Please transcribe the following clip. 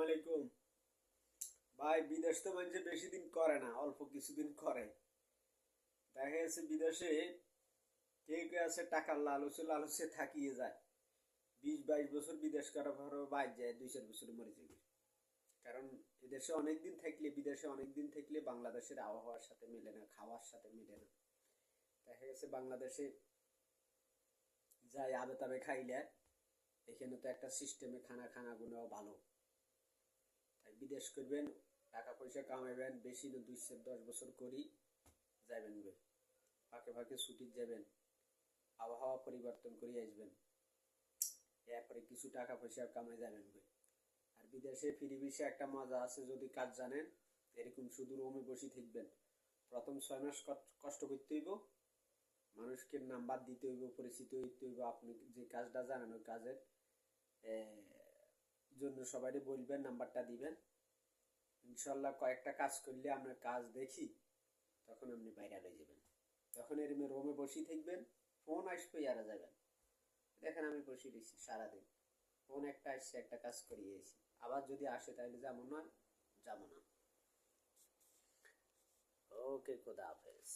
আলাইকুম। ভাই, বিদেশ তো মানুষ বেশি দিন করে না, অল্প কিছুদিন করে। দেখা যাচ্ছে বিদেশে কেউ কেউ আছে টাকার লালচে লালচে থাকিয়ে যায়। 20-22 বছর বিদেশ করার পরও বাইর যায়, 2-4 বছরে মরে যাবে। কারণ এদেশে অনেকদিন থাকলে, বিদেশে অনেকদিন থাকলে বাংলাদেশের আবহাওয়ার সাথে মেলে না, খাওয়ার সাথে মেলে না। দেখা গেছে বাংলাদেশে যাই আবে তাবে খাইলে, এখানে তো একটা সিস্টেমে খানাগুলোও ভালো। তাই বিদেশ করবেন, টাকা পয়সা কামাইবেন, বেশি না 2-10 বছর করি যাবেন গে। ফাঁকে ফাঁকে ছুটি যাবেন, আবহাওয়া পরিবর্তন করে আসবেন, এরপরে কিছু টাকা পয়সা কামাই যাবেন গে। আর বিদেশে ফিরে বিষয়ে একটা মজা আছে, যদি কাজ জানেন। এরকম শুধু রুমে বসে থাকবেন, প্রথম 6 মাস কষ্ট করতে হইব, মানুষকে নাম্বার দিতে হইব, পরিচিত হইতে হইব। আপনি যে কাজটা জানেন ওই কাজের জন্য সবাই বলবেন, নাম্বারটা দিবেন। ইনশাল্লাহ কয়েকটা কাজ করলে আপনার কাজ দেখি, তখন আপনি বাইরে হয়ে যাবেন। তখন এরমে রোমে বসেই থাকবেন, ফোন আসবে ইয়ারা যাবেন। দেখেন আমি বসে রয়েছি সারাদিন, ফোন একটা আসছে, একটা কাজ করিয়েছি। আবার যদি আসে তাহলে যাবো না, যাবো না। ওকে, খোদা হাফেজ।